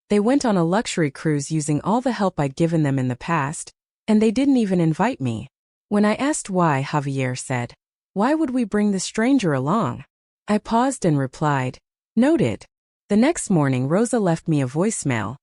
They went on a luxury cruise using all the help I'd given them in the past, and they didn't even invite me. When I asked why, Javier said, "Why would we bring the stranger along?" I paused and replied, "Noted." The next morning Rosa left me a voicemail.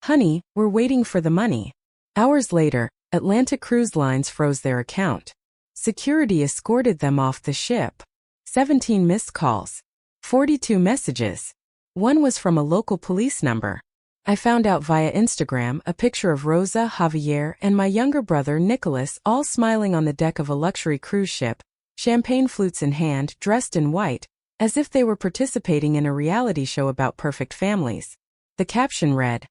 "Honey, we're waiting for the money." Hours later, Atlantic Cruise Lines froze their account. Security escorted them off the ship. 17 missed calls. 42 messages. One was from a local police number. I found out via Instagram a picture of Rosa, Javier, and my younger brother Nicholas all smiling on the deck of a luxury cruise ship, champagne flutes in hand, dressed in white, as if they were participating in a reality show about perfect families. The caption read,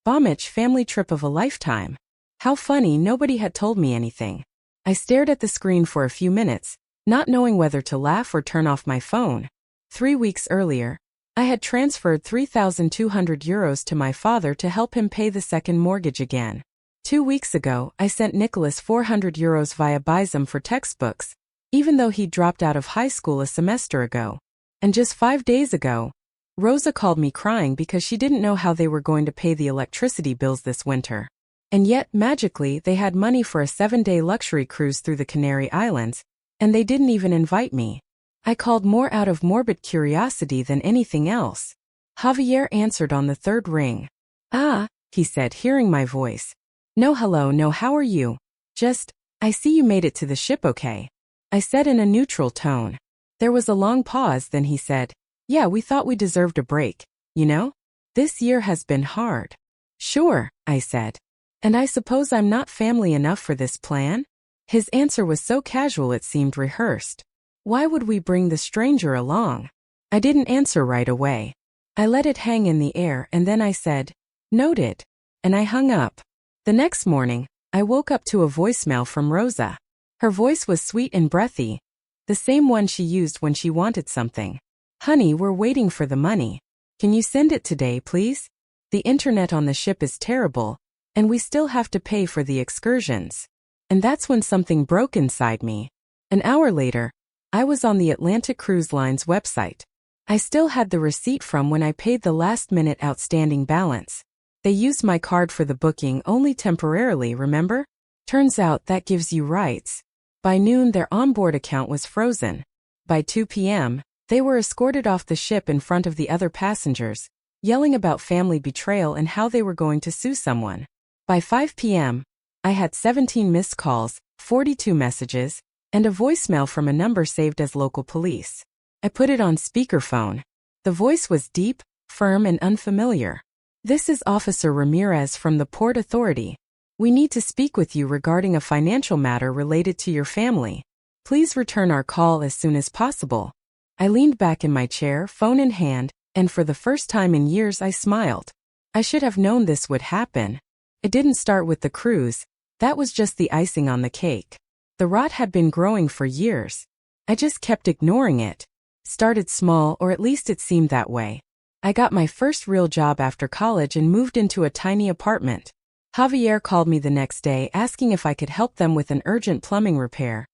"Bombich family trip of a lifetime." How funny, nobody had told me anything. I stared at the screen for a few minutes, not knowing whether to laugh or turn off my phone. 3 weeks earlier, I had transferred €3,200 to my father to help him pay the second mortgage again. 2 weeks ago, I sent Nicholas €400 via Bizum for textbooks, even though he dropped out of high school a semester ago. And just 5 days ago, Rosa called me crying because she didn't know how they were going to pay the electricity bills this winter. And yet, magically, they had money for a 7-day luxury cruise through the Canary Islands, and they didn't even invite me. I called more out of morbid curiosity than anything else. Javier answered on the third ring. "Ah," he said, hearing my voice. "No hello, no how are you? Just, I see you made it to the ship okay," I said in a neutral tone. There was a long pause, then he said, "Yeah, we thought we deserved a break, you know? This year has been hard." "Sure," I said. "And I suppose I'm not family enough for this plan?" His answer was so casual it seemed rehearsed. "Why would we bring the stranger along?" I didn't answer right away. I let it hang in the air and then I said, "Noted," and I hung up. The next morning, I woke up to a voicemail from Rosa. Her voice was sweet and breathy, the same one she used when she wanted something. "Honey, we're waiting for the money. Can you send it today, please? The internet on the ship is terrible, and we still have to pay for the excursions." And that's when something broke inside me. An hour later, I was on the Atlantic Cruise Lines website. I still had the receipt from when I paid the last-minute outstanding balance. They used my card for the booking only temporarily, remember? Turns out that gives you rights. By noon, their onboard account was frozen. By 2 p.m., they were escorted off the ship in front of the other passengers, yelling about family betrayal and how they were going to sue someone. By 5 p.m., I had 17 missed calls, 42 messages, and a voicemail from a number saved as local police. I put it on speakerphone. The voice was deep, firm, and unfamiliar. "This is Officer Ramirez from the Port Authority. We need to speak with you regarding a financial matter related to your family. Please return our call as soon as possible." I leaned back in my chair, phone in hand, and for the first time in years I smiled. I should have known this would happen. It didn't start with the cruise. That was just the icing on the cake. The rot had been growing for years. I just kept ignoring it. Started small, or at least it seemed that way. I got my first real job after college and moved into a tiny apartment. Javier called me the next day asking if I could help them with an urgent plumbing repair.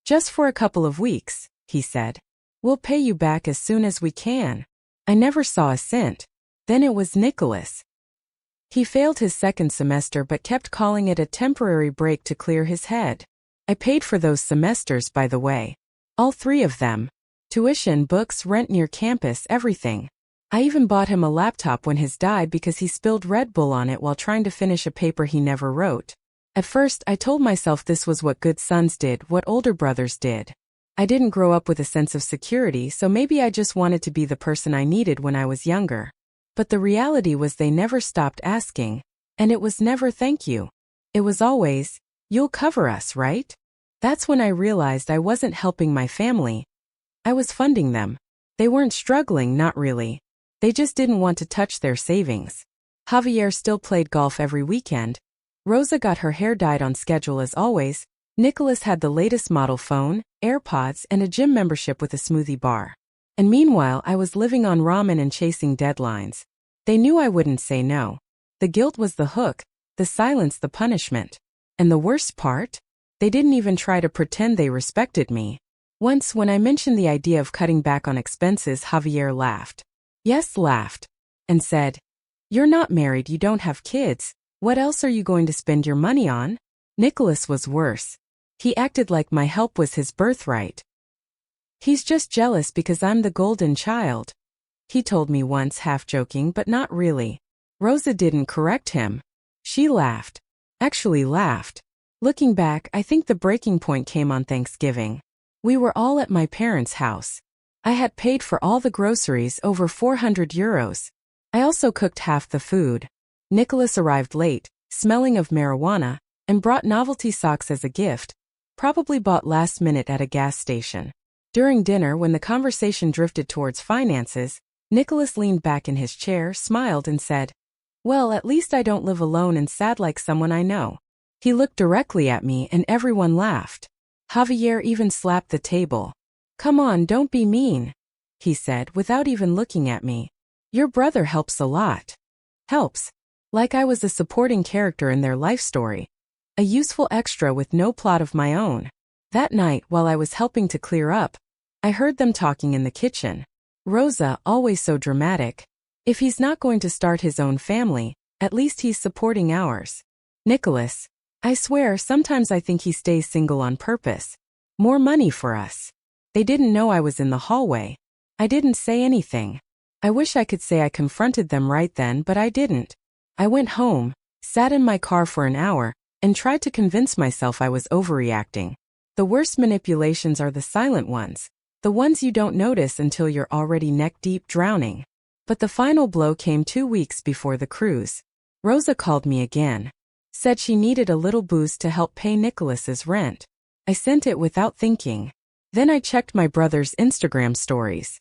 "Just for a couple of weeks," he said. "We'll pay you back as soon as we can." I never saw a cent. Then it was Nicholas. He failed his second semester but kept calling it a temporary break to clear his head. I paid for those semesters, by the way. All 3 of them. Tuition, books, rent near campus, everything. I even bought him a laptop when his died because he spilled Red Bull on it while trying to finish a paper he never wrote. At first, I told myself this was what good sons did, what older brothers did. I didn't grow up with a sense of security, so maybe I just wanted to be the person I needed when I was younger. But the reality was they never stopped asking, and it was never thank you. It was always, "You'll cover us, right?" That's when I realized I wasn't helping my family. I was funding them. They weren't struggling, not really. They just didn't want to touch their savings. Javier still played golf every weekend. Rosa got her hair dyed on schedule as always. Nicholas had the latest model phone, AirPods, and a gym membership with a smoothie bar. And meanwhile, I was living on ramen and chasing deadlines. They knew I wouldn't say no. The guilt was the hook, the silence the punishment. And the worst part? They didn't even try to pretend they respected me. Once, when I mentioned the idea of cutting back on expenses, Javier laughed. Yes, laughed. And said, You're not married, you don't have kids. What else are you going to spend your money on? Nicholas was worse. He acted like my help was his birthright. He's just jealous because I'm the golden child. He told me once, half joking but not really. Rosa didn't correct him. She laughed. Actually laughed. Looking back, I think the breaking point came on Thanksgiving. We were all at my parents' house. I had paid for all the groceries, over 400 euros. I also cooked half the food. Nicholas arrived late, smelling of marijuana, and brought novelty socks as a gift, probably bought last minute at a gas station. During dinner, when the conversation drifted towards finances, Nicholas leaned back in his chair, smiled and said, "Well, at least I don't live alone and sad like someone I know." He looked directly at me and everyone laughed. Javier even slapped the table. "Come on, don't be mean," he said without even looking at me. "Your brother helps a lot." Helps. Like I was a supporting character in their life story. A useful extra with no plot of my own. That night, while I was helping to clear up, I heard them talking in the kitchen. Rosa, always so dramatic. If he's not going to start his own family, at least he's supporting ours. Nicholas, I swear sometimes I think he stays single on purpose. More money for us. They didn't know I was in the hallway. I didn't say anything. I wish I could say I confronted them right then, but I didn't. I went home, sat in my car for an hour, and tried to convince myself I was overreacting. The worst manipulations are the silent ones, the ones you don't notice until you're already neck-deep drowning. But the final blow came 2 weeks before the cruise. Rosa called me again. Said she needed a little boost to help pay Nicholas's rent. I sent it without thinking. Then I checked my brother's Instagram stories.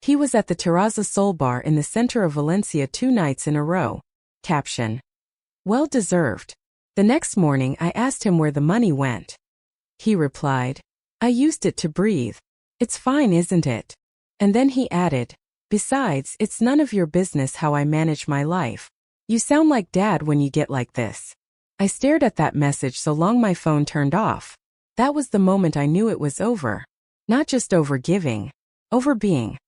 He was at the Terraza Sol bar in the center of Valencia 2 nights in a row. Caption: well deserved. The next morning I asked him where the money went. He replied, "I used it to breathe. It's fine, isn't it?" And then he added, "Besides, it's none of your business how I manage my life. You sound like Dad when you get like this." I stared at that message so long my phone turned off. That was the moment I knew it was over. Not just over giving. Over being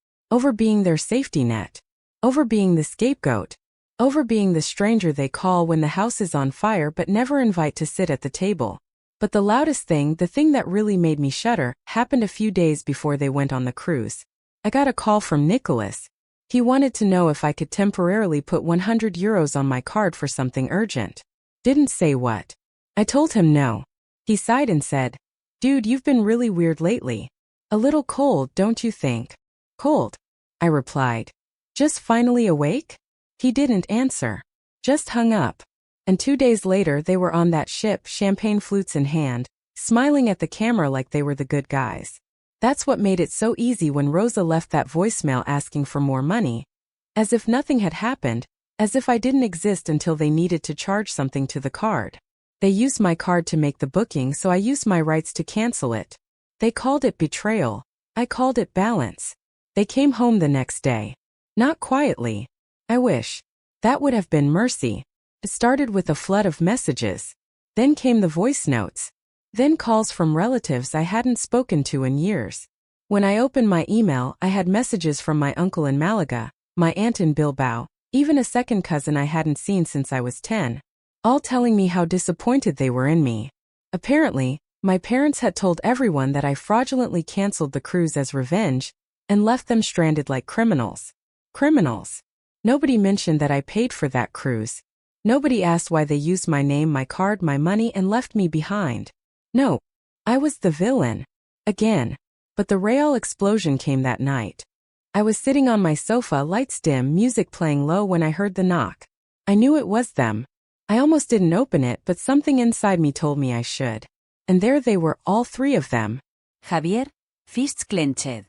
their safety net. Over being the scapegoat. Over being the stranger they call when the house is on fire but never invite to sit at the table. But the loudest thing, the thing that really made me shudder, happened a few days before they went on the cruise. I got a call from Nicholas. He wanted to know if I could temporarily put 100 euros on my card for something urgent. Didn't say what. I told him no. He sighed and said, "Dude, you've been really weird lately. A little cold, don't you think?" "Cold?" I replied. "Just finally awake?" He didn't answer. Just hung up. And 2 days later they were on that ship, champagne flutes in hand, smiling at the camera like they were the good guys. That's what made it so easy when Rosa left that voicemail asking for more money. As if nothing had happened, as if I didn't exist until they needed to charge something to the card. They used my card to make the booking, so I used my rights to cancel it. They called it betrayal. I called it balance. They came home the next day. Not quietly. I wish. That would have been mercy. It started with a flood of messages. Then came the voice notes. Then calls from relatives I hadn't spoken to in years. When I opened my email, I had messages from my uncle in Malaga, my aunt in Bilbao, even a second cousin I hadn't seen since I was 10. All telling me how disappointed they were in me. Apparently, my parents had told everyone that I fraudulently canceled the cruise as revenge and left them stranded like criminals. Criminals. Nobody mentioned that I paid for that cruise. Nobody asked why they used my name, my card, my money, and left me behind. No. I was the villain. Again. But the real explosion came that night. I was sitting on my sofa, lights dim, music playing low when I heard the knock. I knew it was them. I almost didn't open it, but something inside me told me I should. And there they were, all 3 of them. Javier, fists clenched.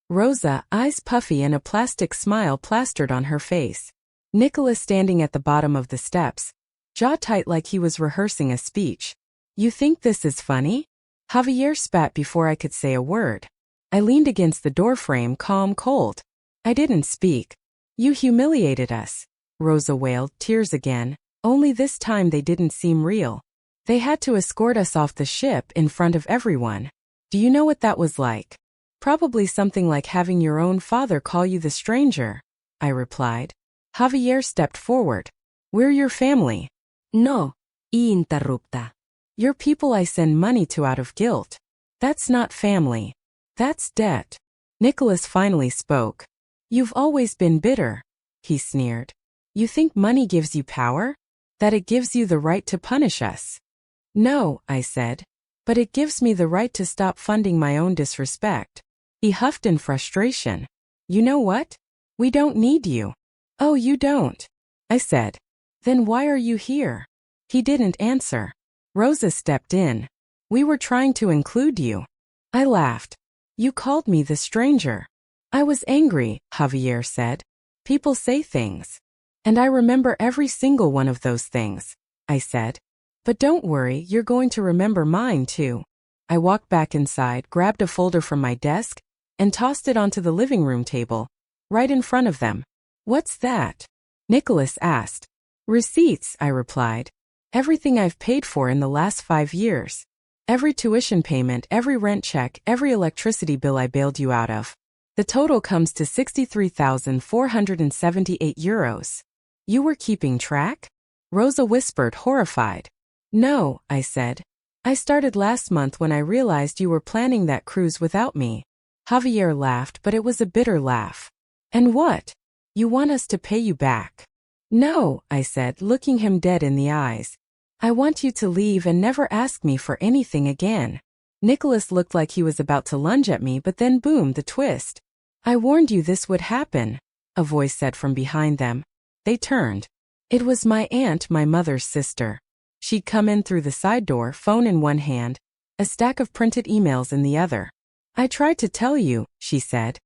Rosa, eyes puffy and a plastic smile plastered on her face. Nicholas standing at the bottom of the steps, jaw tight like he was rehearsing a speech. "You think this is funny?" Javier spat before I could say a word. I leaned against the doorframe, calm, cold. I didn't speak. "You humiliated us," Rosa wailed, tears again, only this time they didn't seem real. "They had to escort us off the ship in front of everyone. Do you know what that was like?" "Probably something like having your own father call you the stranger," I replied. Javier stepped forward. We're your family. No, y interrupta. You're people I send money to out of guilt. That's not family. That's debt. Nicholas finally spoke. You've always been bitter, he sneered. You think money gives you power? That it gives you the right to punish us? No, I said. But it gives me the right to stop funding my own disrespect. He huffed in frustration. You know what? We don't need you. Oh, you don't? I said. Then why are you here? He didn't answer. Rosa stepped in. We were trying to include you. I laughed. You called me the stranger. I was angry, Javier said. People say things. And I remember every single one of those things, I said. But don't worry, you're going to remember mine too. I walked back inside, grabbed a folder from my desk, and tossed it onto the living room table, right in front of them. What's that? Nicholas asked. Receipts, I replied. Everything I've paid for in the last 5 years. Every tuition payment, every rent check, every electricity bill I bailed you out of. The total comes to 63,478 euros. You were keeping track? Rosa whispered, horrified. No, I said. I started last month when I realized you were planning that cruise without me. Javier laughed, but it was a bitter laugh. And what? You want us to pay you back? No, I said, looking him dead in the eyes. I want you to leave and never ask me for anything again. Nicholas looked like he was about to lunge at me, but then boom, the twist. I warned you this would happen, a voice said from behind them. They turned. It was my aunt, my mother's sister. She'd come in through the side door, phone in one hand, a stack of printed emails in the other. I tried to tell you, she said.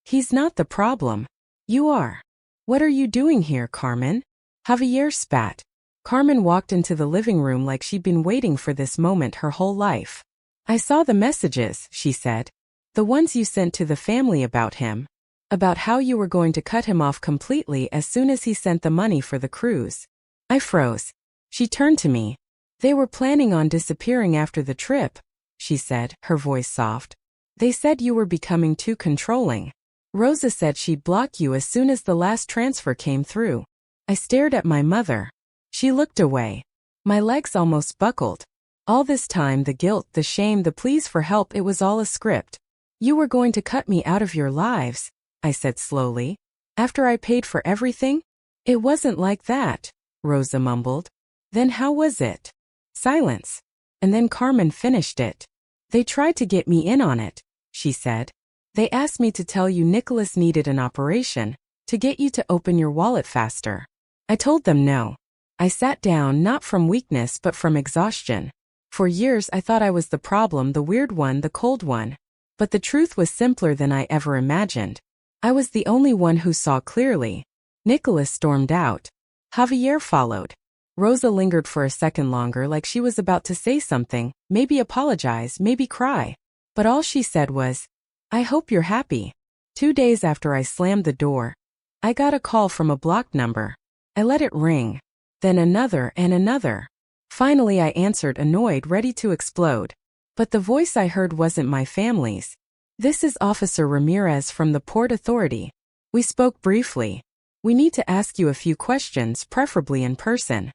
He's not the problem. You are. What are you doing here, Carmen? Javier spat. Carmen walked into the living room like she'd been waiting for this moment her whole life. I saw the messages, she said. The ones you sent to the family about him. About how you were going to cut him off completely as soon as he sent the money for the cruise. I froze. She turned to me. They were planning on disappearing after the trip, she said, her voice soft. They said you were becoming too controlling. Rosa said she'd block you as soon as the last transfer came through. I stared at my mother. She looked away. My legs almost buckled. All this time, the guilt, the shame, the pleas for help, it was all a script. You were going to cut me out of your lives, I said slowly. After I paid for everything? It wasn't like that, Rosa mumbled. Then how was it? Silence. And then Carmen finished it. They tried to get me in on it, she said. They asked me to tell you Nicholas needed an operation, to get you to open your wallet faster. I told them no. I sat down, not from weakness but from exhaustion. For years I thought I was the problem, the weird one, the cold one. But the truth was simpler than I ever imagined. I was the only one who saw clearly. Nicholas stormed out. Javier followed. Rosa lingered for a second longer like she was about to say something, maybe apologize, maybe cry. But all she said was, I hope you're happy. 2 days after I slammed the door, I got a call from a blocked number. I let it ring. Then another and another. Finally I answered, annoyed, ready to explode. But the voice I heard wasn't my family's. This is Officer Ramirez from the Port Authority. We spoke briefly. We need to ask you a few questions, preferably in person.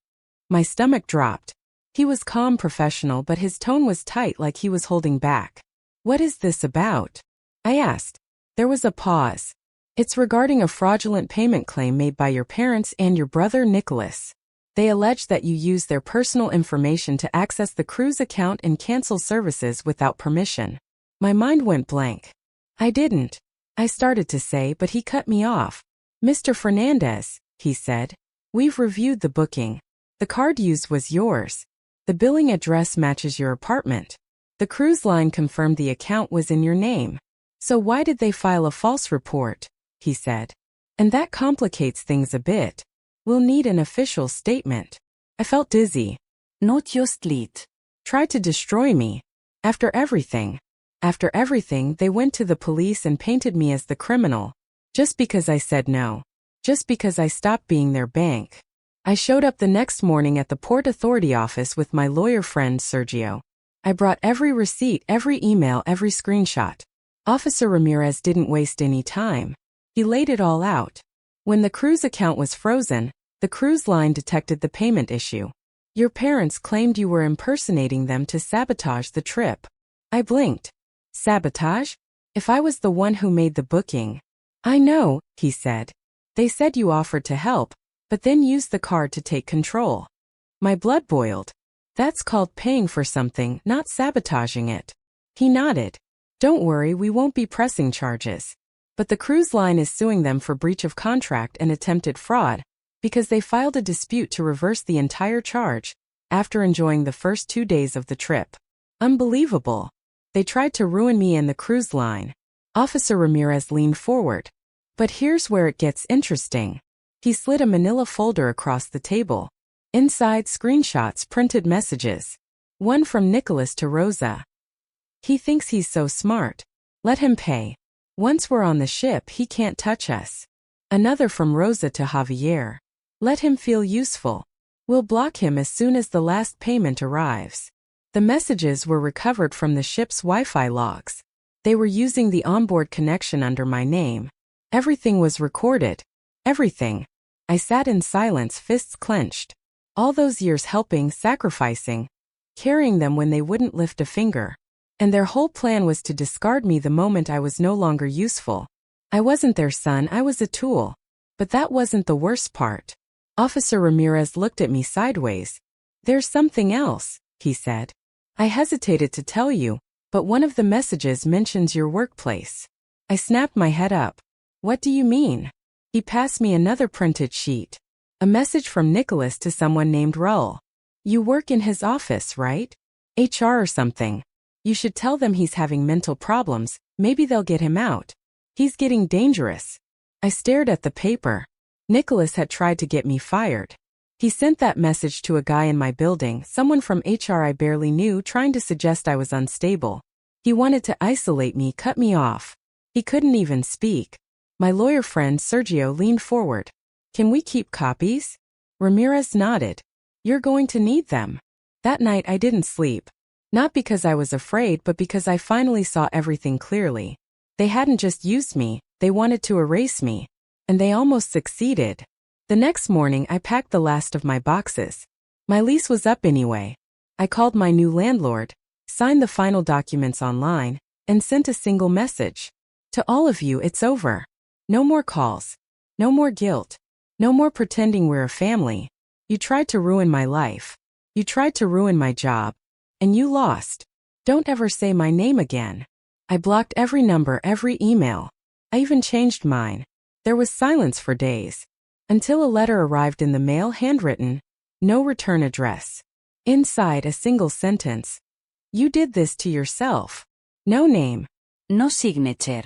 My stomach dropped. He was calm, professional, but his tone was tight, like he was holding back. What is this about? I asked. There was a pause. It's regarding a fraudulent payment claim made by your parents and your brother Nicholas. They allege that you used their personal information to access the cruise account and cancel services without permission. My mind went blank. I didn't. I started to say, but he cut me off. Mr. Fernandez, he said. We've reviewed the booking. The card used was yours. The billing address matches your apartment. The cruise line confirmed the account was in your name. So why did they file a false report? He said. And that complicates things a bit. We'll need an official statement. I felt dizzy. Not just lead. Tried to destroy me. After everything, they went to the police and painted me as the criminal. Just because I said no. Just because I stopped being their bank. I showed up the next morning at the Port Authority office with my lawyer friend Sergio. I brought every receipt, every email, every screenshot. Officer Ramirez didn't waste any time. He laid it all out. When the cruise account was frozen, the cruise line detected the payment issue. Your parents claimed you were impersonating them to sabotage the trip. I blinked. Sabotage? If I was the one who made the booking. I know, he said. They said you offered to help, but then used the card to take control. My blood boiled. That's called paying for something, not sabotaging it. He nodded. Don't worry, we won't be pressing charges. But the cruise line is suing them for breach of contract and attempted fraud, because they filed a dispute to reverse the entire charge, after enjoying the first 2 days of the trip. Unbelievable. They tried to ruin me and the cruise line. Officer Ramirez leaned forward. But here's where it gets interesting. He slid a manila folder across the table. Inside, screenshots, printed messages. One from Nicholas to Rosa. He thinks he's so smart. Let him pay. Once we're on the ship, he can't touch us. Another from Rosa to Javier. Let him feel useful. We'll block him as soon as the last payment arrives. The messages were recovered from the ship's Wi-Fi logs. They were using the onboard connection under my name. Everything was recorded. Everything. I sat in silence, fists clenched. All those years helping, sacrificing, carrying them when they wouldn't lift a finger. And their whole plan was to discard me the moment I was no longer useful. I wasn't their son, I was a tool. But that wasn't the worst part. Officer Ramirez looked at me sideways. There's something else, he said. I hesitated to tell you, but one of the messages mentions your workplace. I snapped my head up. What do you mean? He passed me another printed sheet. A message from Nicholas to someone named Raul. You work in his office, right? HR or something. You should tell them he's having mental problems, maybe they'll get him out. He's getting dangerous. I stared at the paper. Nicholas had tried to get me fired. He sent that message to a guy in my building, someone from HR I barely knew, trying to suggest I was unstable. He wanted to isolate me, cut me off. He couldn't even speak. My lawyer friend Sergio leaned forward. Can we keep copies? Ramirez nodded. You're going to need them. That night I didn't sleep. Not because I was afraid, but because I finally saw everything clearly. They hadn't just used me, they wanted to erase me. And they almost succeeded. The next morning I packed the last of my boxes. My lease was up anyway. I called my new landlord, signed the final documents online, and sent a single message. To all of you, it's over. No more calls. No more guilt. No more pretending we're a family. You tried to ruin my life. You tried to ruin my job. And you lost. Don't ever say my name again. I blocked every number, every email. I even changed mine. There was silence for days. Until a letter arrived in the mail, handwritten. No return address. Inside, a single sentence. You did this to yourself. No name. No signature.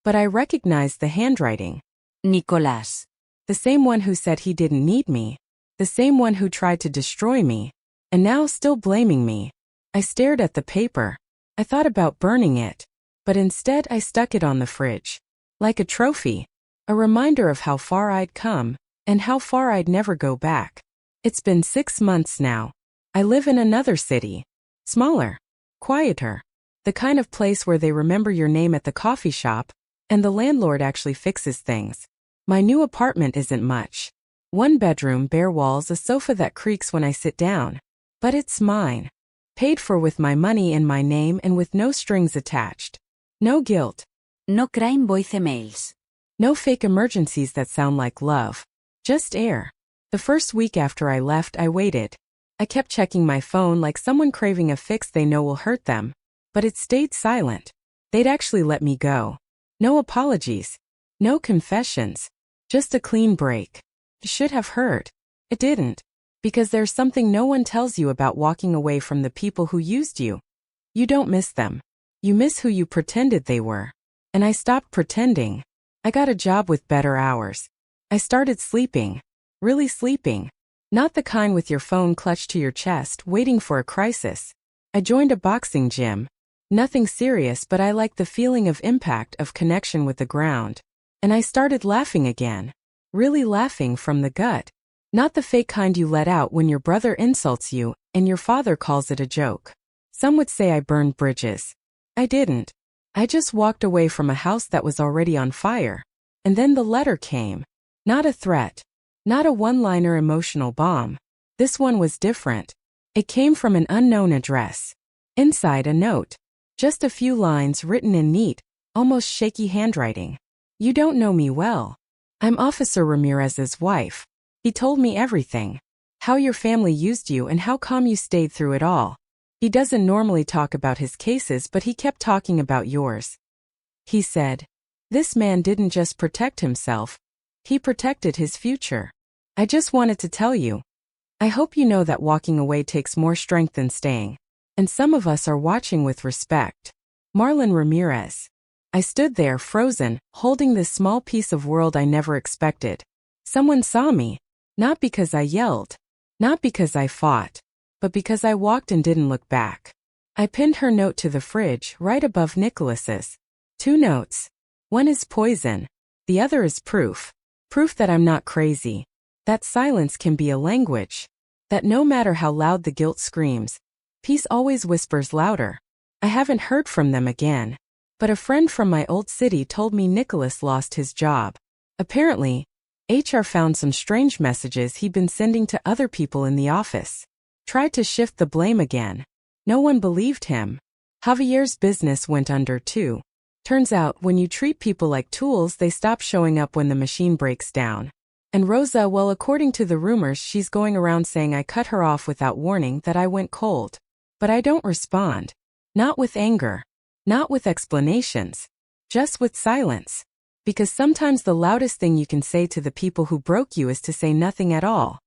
But I recognized the handwriting. Nicolás. The same one who said he didn't need me. The same one who tried to destroy me. And now still blaming me. I stared at the paper. I thought about burning it. But instead I stuck it on the fridge. Like a trophy. A reminder of how far I'd come, and how far I'd never go back. It's been 6 months now. I live in another city. Smaller. Quieter. The kind of place where they remember your name at the coffee shop, and the landlord actually fixes things. My new apartment isn't much. 1 bedroom, bare walls, a sofa that creaks when I sit down. But it's mine. Paid for with my money in my name and with no strings attached. No guilt. No crime voicemails. No fake emergencies that sound like love. Just air. The first week after I left, I waited. I kept checking my phone like someone craving a fix they know will hurt them. But it stayed silent. They'd actually let me go. No apologies. No confessions. Just a clean break. It should have hurt. It didn't. Because there's something no one tells you about walking away from the people who used you. You don't miss them. You miss who you pretended they were. And I stopped pretending. I got a job with better hours. I started sleeping. Really sleeping. Not the kind with your phone clutched to your chest, waiting for a crisis. I joined a boxing gym. Nothing serious, but I liked the feeling of impact, of connection with the ground. And I started laughing again. Really laughing from the gut. Not the fake kind you let out when your brother insults you and your father calls it a joke. Some would say I burned bridges. I didn't. I just walked away from a house that was already on fire. And then the letter came. Not a threat. Not a one-liner emotional bomb. This one was different. It came from an unknown address. Inside a note. Just a few lines written in neat, almost shaky handwriting. You don't know me well. I'm Officer Ramirez's wife. He told me everything. How your family used you and how calm you stayed through it all. He doesn't normally talk about his cases, but he kept talking about yours. He said, this man didn't just protect himself. He protected his future. I just wanted to tell you. I hope you know that walking away takes more strength than staying. And some of us are watching with respect. Marlon Ramirez. I stood there frozen, holding this small piece of world I never expected. Someone saw me. Not because I yelled. Not because I fought. But because I walked and didn't look back. I pinned her note to the fridge, right above Nicholas's. 2 notes. One is poison. The other is proof. Proof that I'm not crazy. That silence can be a language. That no matter how loud the guilt screams, peace always whispers louder. I haven't heard from them again. But a friend from my old city told me Nicholas lost his job. Apparently, HR found some strange messages he'd been sending to other people in the office. Tried to shift the blame again. No one believed him. Javier's business went under too. Turns out, when you treat people like tools, they stop showing up when the machine breaks down. And Rosa, well, according to the rumors, she's going around saying I cut her off without warning, that I went cold. But I don't respond. Not with anger. Not with explanations. Just with silence. Because sometimes the loudest thing you can say to the people who broke you is to say nothing at all.